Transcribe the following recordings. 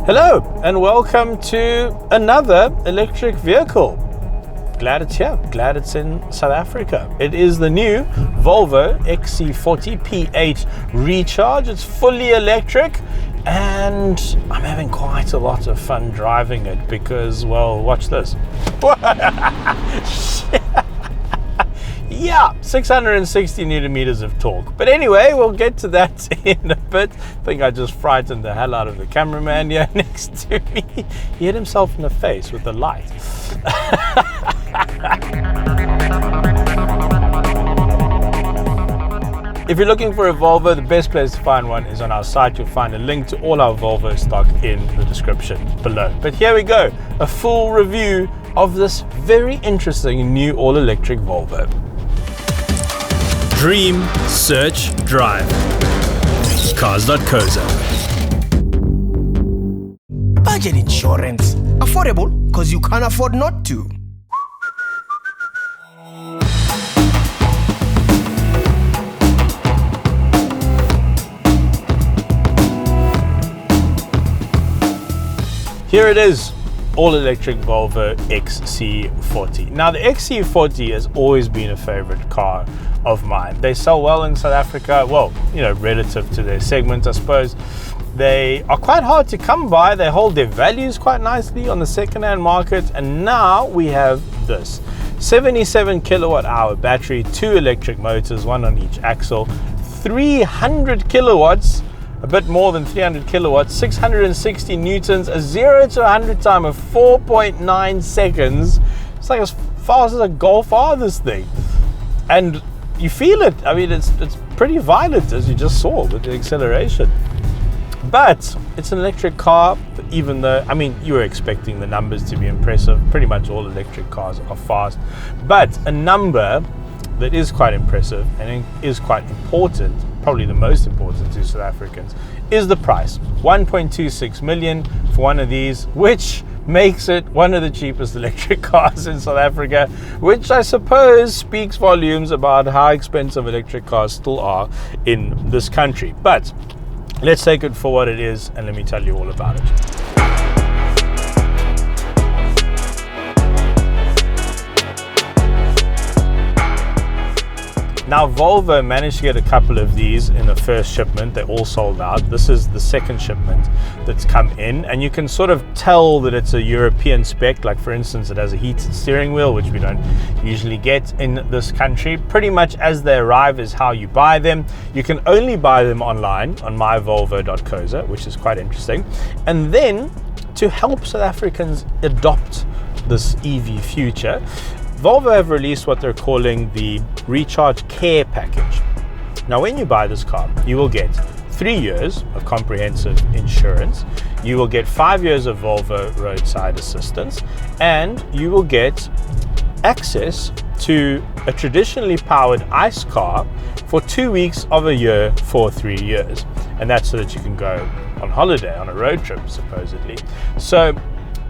Hello and welcome to another electric vehicle. Glad it's here, glad it's in South Africa. It is the new Volvo XC40 P8 Recharge. It's fully electric and I'm having quite a lot of fun driving it because, well, watch this. Yeah, 660 newton meters of torque. But anyway, we'll get to that in a bit. I think I just frightened the hell out of the cameraman here next to me. He hit himself in the face with the light. If you're looking for a Volvo, the best place to find one is on our site. You'll find a link to all our Volvo stock in the description below. But here we go, a full review of this very interesting new all-electric Volvo. Dream, search, drive. Cars.co.za. Budget insurance. Affordable because you can't afford not to. Here it is, all-electric Volvo XC40. Now the XC40 has always been a favorite car of mine. They sell well in South Africa, well, you know, relative to their segment, I suppose. They are quite hard to come by. They hold their values quite nicely on the second-hand market. And now we have this 77 kilowatt hour battery, 2 electric motors, 1 on each axle, 300 kilowatts, a bit more than 300 kilowatts, 660 newtons, a 0 to 100 time of 4.9 seconds. It's like as fast as a Golf R, this thing. And you feel it. I mean, it's pretty violent, as you just saw with the acceleration. But it's an electric car, even though, I mean, you were expecting the numbers to be impressive. Pretty much all electric cars are fast. But a number that is quite impressive and is quite important, probably the most important to South Africans, is the price. 1.26 million for one of these, which makes it one of the cheapest electric cars in South Africa, which I suppose speaks volumes about how expensive electric cars still are in this country. But let's take it for what it is and let me tell you all about it. Now Volvo managed to get a couple of these in the first shipment. They all sold out. This is the second shipment that's come in, and you can sort of tell that it's a European spec. Like for instance, it has a heated steering wheel, which we don't usually get in this country. Pretty much as they arrive is how you buy them. You can only buy them online on myvolvo.co.za, which is quite interesting. And then to help South Africans adopt this EV future, Volvo have released what they're calling the Recharge Care Package. Now, when you buy this car, you will get 3 years of comprehensive insurance, you will get 5 years of Volvo roadside assistance, and you will get access to a traditionally powered ICE car for 2 weeks of a year for 3 years. And that's so that you can go on holiday, on a road trip, supposedly. So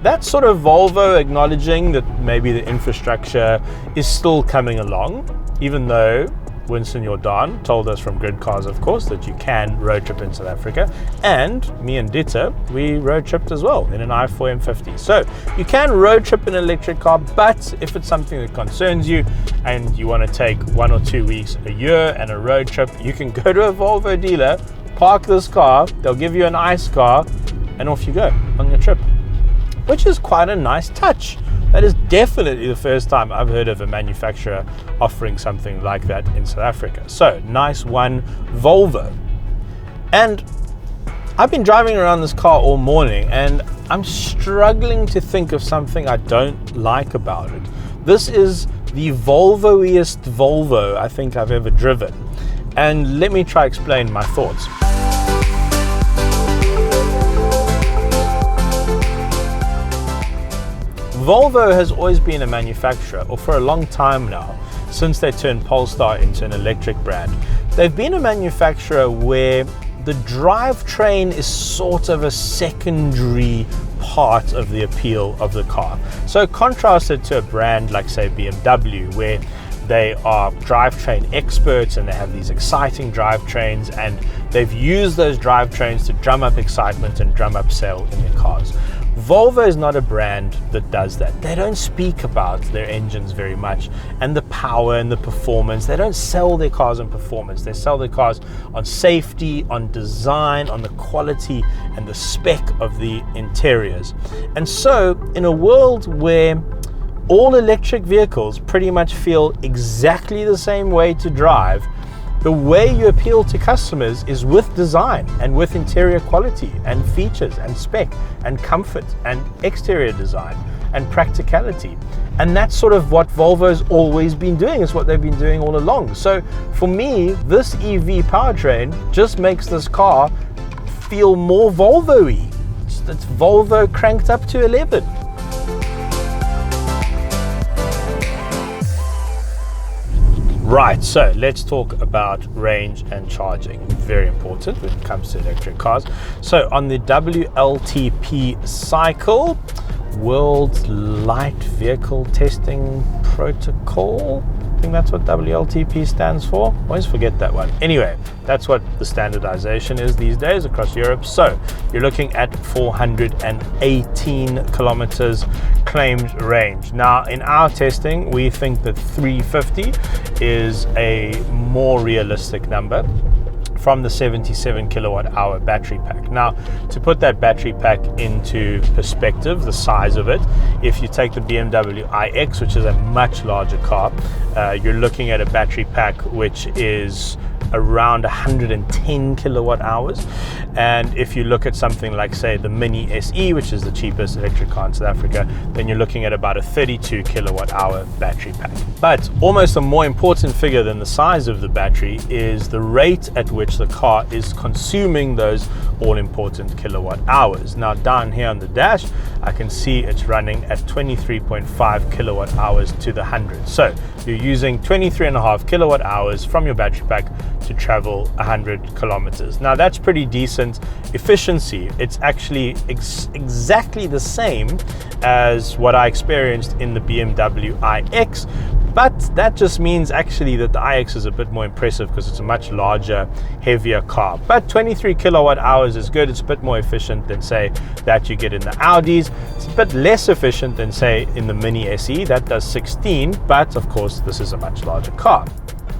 that's sort of Volvo acknowledging that maybe the infrastructure is still coming along, even though Winston Jordan told us from Grid Cars, of course, that you can road trip in South Africa. And me and Dita, we road tripped as well in an i4 M50. So you can road trip in an electric car, but if it's something that concerns you and you want to take 1 or 2 weeks a year and a road trip, you can go to a Volvo dealer, park this car, they'll give you an ICE car, and off you go on your trip, which is quite a nice touch. That is definitely the first time I've heard of a manufacturer offering something like that in South Africa. So, nice one, Volvo. And I've been driving around this car all morning and I'm struggling to think of something I don't like about it. This is the Volvo-iest Volvo I think I've ever driven. And let me try explain my thoughts. Volvo has always been a manufacturer, or for a long time now, since they turned Polestar into an electric brand, they've been a manufacturer where the drivetrain is sort of a secondary part of the appeal of the car. So contrast it to a brand like, say, BMW, where they are drivetrain experts and they have these exciting drivetrains and they've used those drivetrains to drum up excitement and drum up sale in their cars. Volvo is not a brand that does that. They don't speak about their engines very much and the power and the performance. They don't sell their cars on performance. They sell their cars on safety, on design, on the quality and the spec of the interiors. And so in a world where all electric vehicles pretty much feel exactly the same way to drive, the way you appeal to customers is with design and with interior quality and features and spec and comfort and exterior design and practicality. And that's sort of what Volvo's always been doing. It's what they've been doing all along. So for me, this EV powertrain just makes this car feel more Volvo-y. It's Volvo cranked up to 11. Right, so let's talk about range and charging. Very important when it comes to electric cars. So on the WLTP cycle, World Light Vehicle Testing Protocol, I think that's what WLTP stands for. Always forget that one. Anyway, that's what the standardization is these days across Europe. So you're looking at 418 kilometers claimed range. Now in our testing, we think that 350 is a more realistic number from the 77 kilowatt hour battery pack. Now, to put that battery pack into perspective, the size of it, if you take the BMW iX, which is a much larger car, you're looking at a battery pack which is around 110 kilowatt hours. And if you look at something like, say, the Mini SE, which is the cheapest electric car in South Africa, then you're looking at about a 32 kilowatt hour battery pack. But almost a more important figure than the size of the battery is the rate at which the car is consuming those all-important kilowatt hours. Now down here on the dash, I can see it's running at 23.5 kilowatt hours to the 100. So you're using 23.5 kilowatt hours from your battery pack to travel 100 kilometers. Now that's pretty decent efficiency. It's actually exactly the same as what I experienced in the BMW iX, but that just means actually that the iX is a bit more impressive because it's a much larger, heavier car. But 23 kilowatt hours is good. It's a bit more efficient than, say, that you get in the Audis. It's a bit less efficient than, say, in the Mini SE. That does 16, but of course this is a much larger car.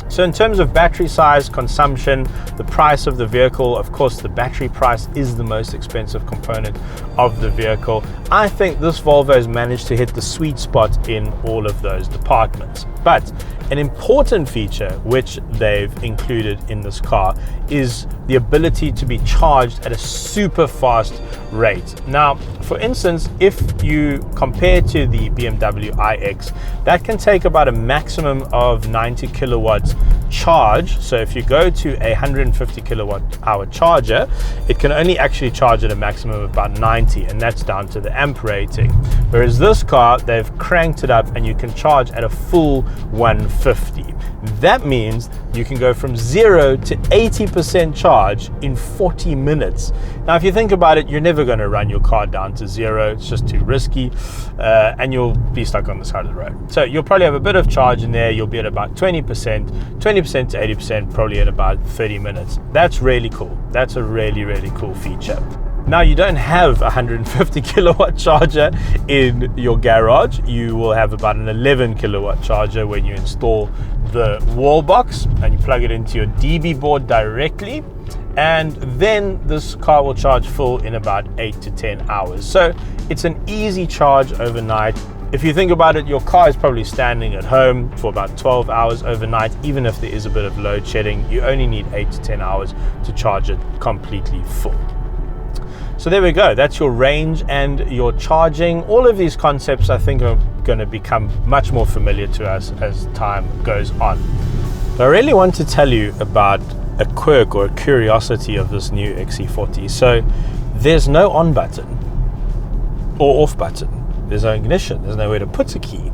So in terms of battery size, consumption, the price of the vehicle, of course the battery price is the most expensive component of the vehicle. I think this Volvo has managed to hit the sweet spot in all of those departments. But an important feature which they've included in this car is the ability to be charged at a super fast rate. Now, for instance, if you compare to the BMW iX, that can take about a maximum of 90 kilowatts charge. So if you go to a 150 kilowatt hour charger, it can only actually charge at a maximum of about 90, and that's down to the amp rating. Whereas this car, they've cranked it up and you can charge at a full 150. That means you can go from 0 to 80% charge in 40 minutes. Now, if you think about it, you're never going to run your car down to 0. It's just too risky, and you'll be stuck on the side of the road. So you'll probably have a bit of charge in there. You'll be at about 20% to 80%, probably in about 30 minutes. That's really cool. That's a really, really cool feature. Now, you don't have a 150 kilowatt charger in your garage. You will have about an 11 kilowatt charger when you install the wall box and you plug it into your DB board directly. And then this car will charge full in about 8 to 10 hours. So it's an easy charge overnight. If you think about it, your car is probably standing at home for about 12 hours overnight. Even if there is a bit of load shedding, you only need 8 to 10 hours to charge it completely full. So there we go. That's your range and your charging. All of these concepts, I think, are going to become much more familiar to us as time goes on. But I really want to tell you about a quirk or a curiosity of this new XC40. So there's no on button or off button. There's no ignition. There's nowhere to put a key.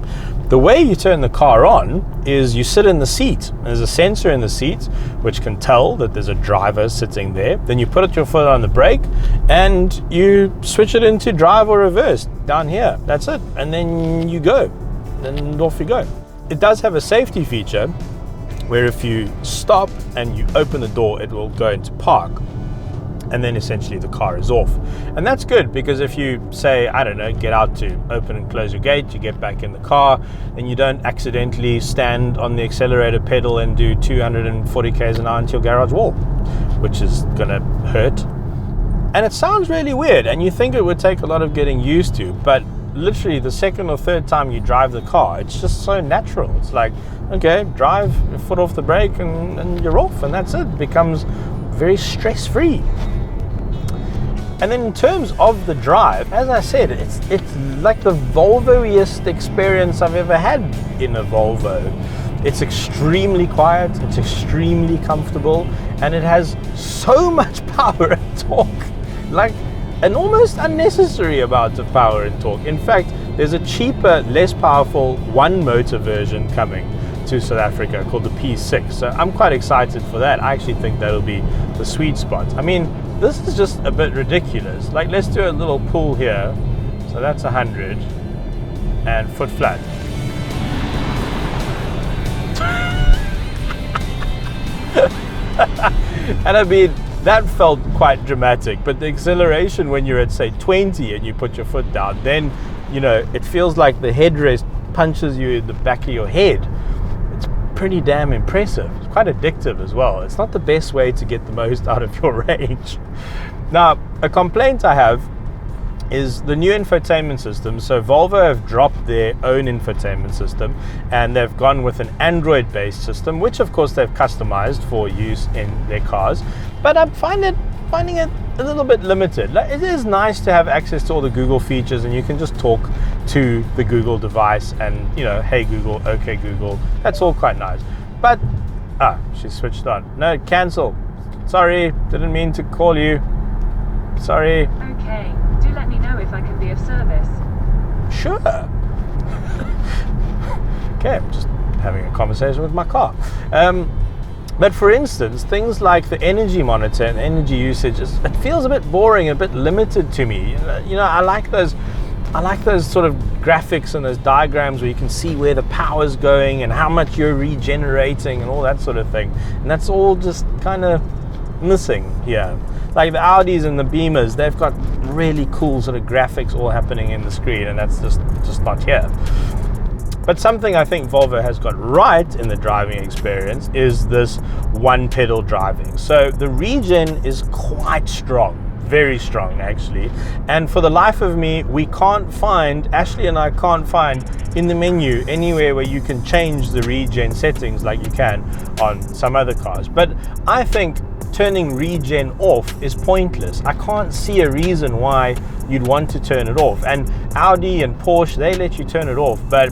The way you turn the car on is you sit in the seat. There's a sensor in the seat which can tell that there's a driver sitting there. Then you put your foot on the brake and you switch it into drive or reverse down here. That's it. And then you go. And off you go. It does have a safety feature where if you stop and you open the door, it will go into park. And then essentially the car is off. And that's good, because if you say, I don't know, get out to open and close your gate, you get back in the car, and you don't accidentally stand on the accelerator pedal and do 240 k's an hour into your garage wall, which is gonna hurt. And it sounds really weird, and you think it would take a lot of getting used to, but literally the second or third time you drive the car, it's just so natural. It's like, okay, drive your foot off the brake and you're off, and that's it. It becomes very stress-free. And then in terms of the drive, as I said, it's like the Volvo-iest experience I've ever had in a Volvo. It's extremely quiet, it's extremely comfortable, and it has so much power and torque, like an almost unnecessary amount of power and torque. In fact, there's a cheaper, less powerful one-motor version coming to South Africa called the P6. So I'm quite excited for that. I actually think that'll be the sweet spot. I mean, this is just a bit ridiculous. Like, let's do a little pull here. So that's 100 and foot flat. And I mean, that felt quite dramatic, but the acceleration when you're at say 20 and you put your foot down, then, you know, it feels like the headrest punches you in the back of your head. It's pretty damn impressive. It's quite addictive as well. It's not the best way to get the most out of your range. Now, a complaint I have is the new infotainment system. So Volvo have dropped their own infotainment system and they've gone with an Android-based system, which of course they've customized for use in their cars. But I'm finding it a little bit limited. Like, it is nice to have access to all the Google features and you can just talk to the Google device and, you know, hey Google, okay Google, that's all quite nice. But, she switched on. No, cancel. Sorry, didn't mean to call you. Sorry. Okay, do let me know if I can be of service. Sure. Okay, I'm just having a conversation with my car. But for instance, things like the energy monitor and energy usage, it feels a bit boring, a bit limited to me. You know, I like those sort of graphics and those diagrams where you can see where the power's going and how much you're regenerating and all that sort of thing. And that's all just kind of missing here. Like the Audis and the Beamers, they've got really cool sort of graphics all happening in the screen, and that's just not here. But something I think Volvo has got right in the driving experience is this one pedal driving. So the regen is quite strong, very strong actually. And for the life of me, Ashley and I can't find in the menu anywhere where you can change the regen settings like you can on some other cars. But I think turning regen off is pointless. I can't see a reason why you'd want to turn it off. And Audi and Porsche, they let you turn it off, but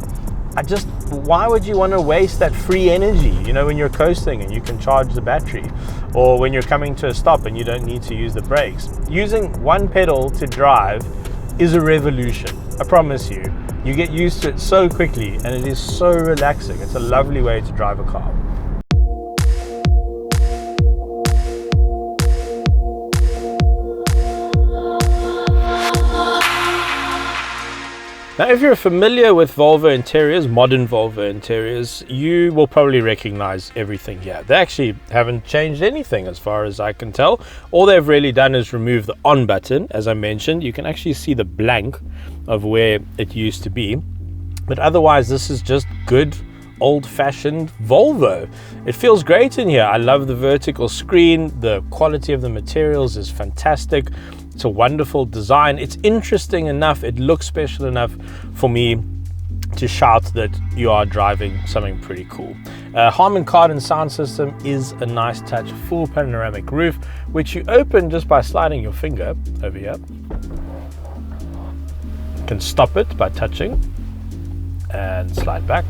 why would you want to waste that free energy, you know, when you're coasting and you can charge the battery, or when you're coming to a stop and you don't need to use the brakes? Using one pedal to drive is a revolution, I promise you. You get used to it so quickly and it is so relaxing. It's a lovely way to drive a car. Now, if you're familiar with Volvo interiors, modern Volvo interiors, you will probably recognize everything here. They actually haven't changed anything as far as I can tell. All they've really done is remove the on button. As I mentioned, you can actually see the blank of where it used to be. But otherwise, this is just good old-fashioned Volvo. It feels great in here. I love the vertical screen. The quality of the materials is fantastic. It's a wonderful design. It's interesting enough, it looks special enough for me to shout that you are driving something pretty cool. Harman Kardon sound system is a nice touch. Full panoramic roof, which you open just by sliding your finger over here. You can stop it by touching and slide back.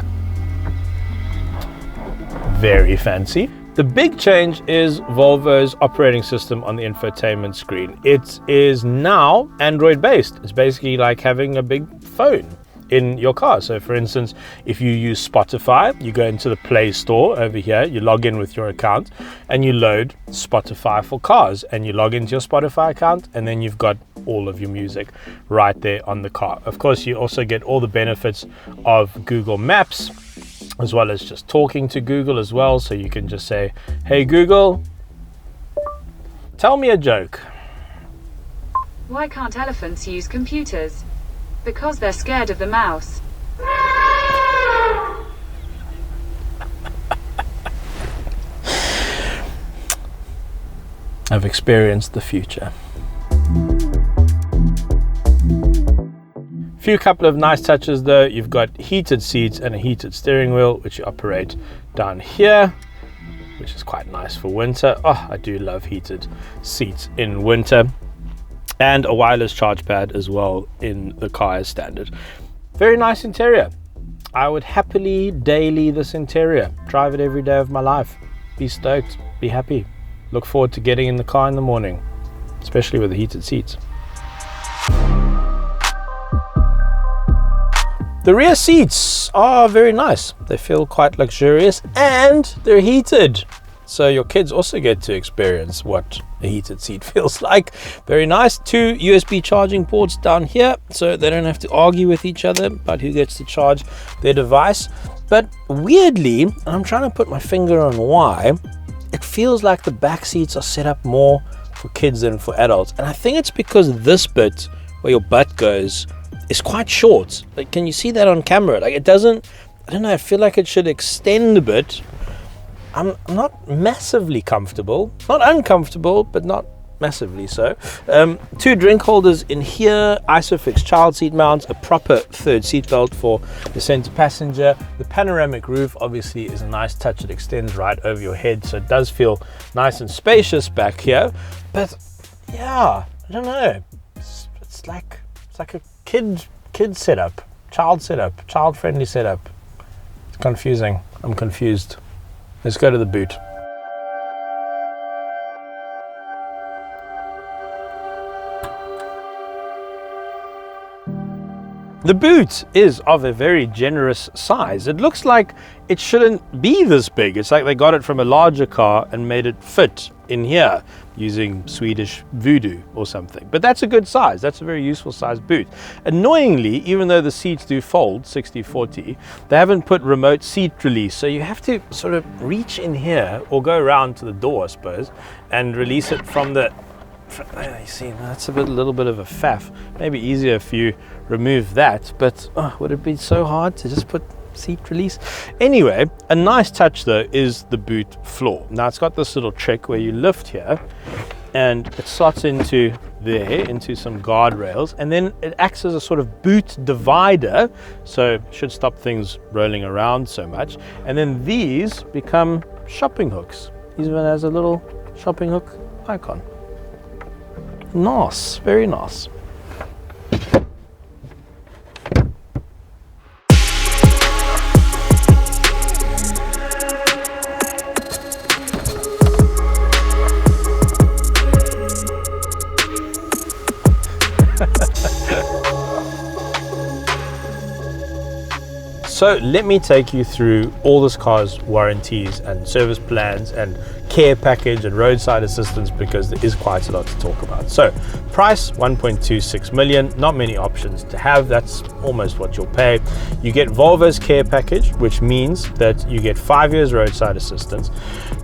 Very fancy. The big change is Volvo's operating system on the infotainment screen. It is now Android based. It's basically like having a big phone in your car. So for instance, if you use Spotify, you go into the Play Store over here, you log in with your account and you load Spotify for cars, and you log into your Spotify account and then you've got all of your music right there on the car. Of course, you also get all the benefits of Google Maps, as well as just talking to Google as well. So you can just say, hey Google, tell me a joke. Why can't elephants use computers? Because they're scared of the mouse. I've experienced the future. Few couple of nice touches though. You've got heated seats and a heated steering wheel, which you operate down here, which is quite nice for winter. Oh, I do love heated seats in winter. And a wireless charge pad as well in the car as standard. Very nice interior. I would happily daily this interior. Drive it every day of my life. Be stoked, be happy. Look forward to getting in the car in the morning, especially with the heated seats. The rear seats are very nice. They feel quite luxurious and they're heated. So your kids also get to experience what a heated seat feels like. Very nice. 2 USB charging ports down here, so they don't have to argue with each other about who gets to charge their device. But weirdly, and I'm trying to put my finger on why, it feels like the back seats are set up more for kids than for adults. And I think it's because this bit where your butt goes is quite short. Like, can you see that on camera? Like, it doesn't, I don't know, I feel like it should extend a bit. I'm not massively comfortable, not uncomfortable, but not massively so. 2 drink holders in here, ISOFIX child seat mounts, a proper third seat belt for the center passenger. The panoramic roof obviously is a nice touch. It extends right over your head, so it does feel nice and spacious back here. But yeah, I don't know. It's like a kid setup, child-friendly setup. It's confusing. I'm confused. Let's go to the boot. The boot is of a very generous size. It looks like it shouldn't be this big. It's like they got it from a larger car and made it fit in here using Swedish voodoo or something. But that's a good size. That's a very useful size boot. Annoyingly, even though the seats do fold 60/40, they haven't put remote seat release. So you have to sort of reach in here or go around to the door, I suppose, and release it from the... You see, that's a little bit of a faff. Maybe easier if you remove that, but would it be so hard to just put seat release? Anyway, a nice touch though is the boot floor. Now it's got this little trick where you lift here and it slots into there, into some guardrails, and then it acts as a sort of boot divider, so it should stop things rolling around so much. And then these become shopping hooks. These one has a little shopping hook icon. Nice, very nice. So let me take you through all this car's warranties and service plans and care package and roadside assistance, because there is quite a lot to talk about. So price 1.26 million, not many options to have. That's almost what you'll pay. You get Volvo's care package, which means that you get 5 years roadside assistance,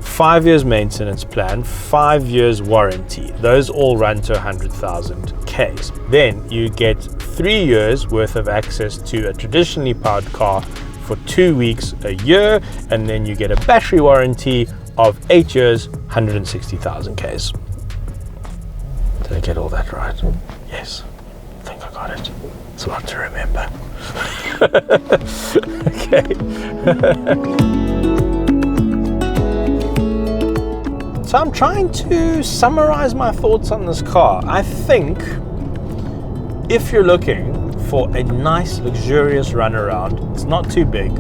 5 years maintenance plan, 5 years warranty. Those all run to 100,000 Ks. Then you get 3 years worth of access to a traditionally powered car for 2 weeks a year, and then you get a battery warranty of 8 years, 160,000 Ks. Did I get all that right? Yes, I think I got it. It's a lot to remember. Okay. So I'm trying to summarize my thoughts on this car. I think if you're looking for a nice, luxurious runaround, it's not too big.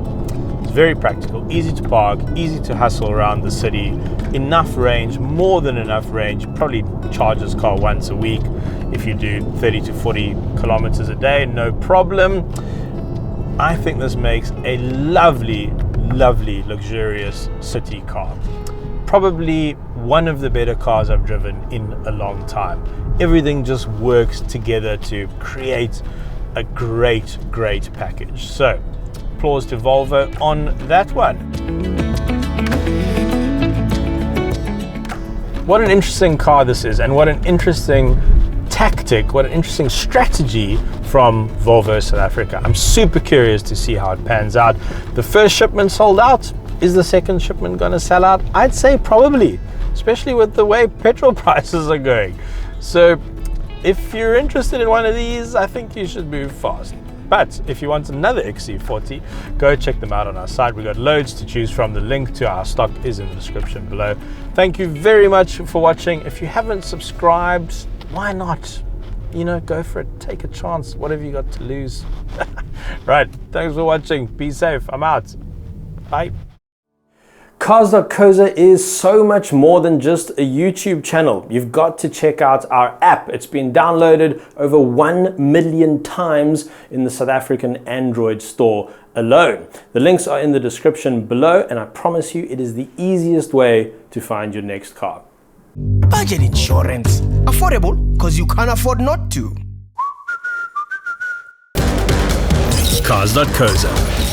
It's very practical, easy to park, easy to hustle around the city, enough range, more than enough range. Probably charge this car once a week. If you do 30 to 40 kilometers a day, no problem. I think this makes a lovely, lovely, luxurious city car. Probably one of the better cars I've driven in a long time. Everything just works together to create a great, great package. So applause to Volvo on that one. What an interesting car this is, and what an interesting tactic, what an interesting strategy from Volvo South Africa. I'm super curious to see how it pans out. The first shipment sold out. Is the second shipment going to sell out? I'd say probably, especially with the way petrol prices are going. So if you're interested in one of these, I think you should move fast. But if you want another XC40, go check them out on our site. We've got loads to choose from. The link to our stock is in the description below. Thank you very much for watching. If you haven't subscribed, why not? You know, go for it. Take a chance. What have you got to lose? Right. Thanks for watching. Be safe. I'm out. Bye. Cars.co.za is so much more than just a YouTube channel. You've got to check out our app. It's been downloaded over 1 million times in the South African Android store alone. The links are in the description below, and I promise you it is the easiest way to find your next car. Budget insurance. Affordable because you can't afford not to. Cars.co.za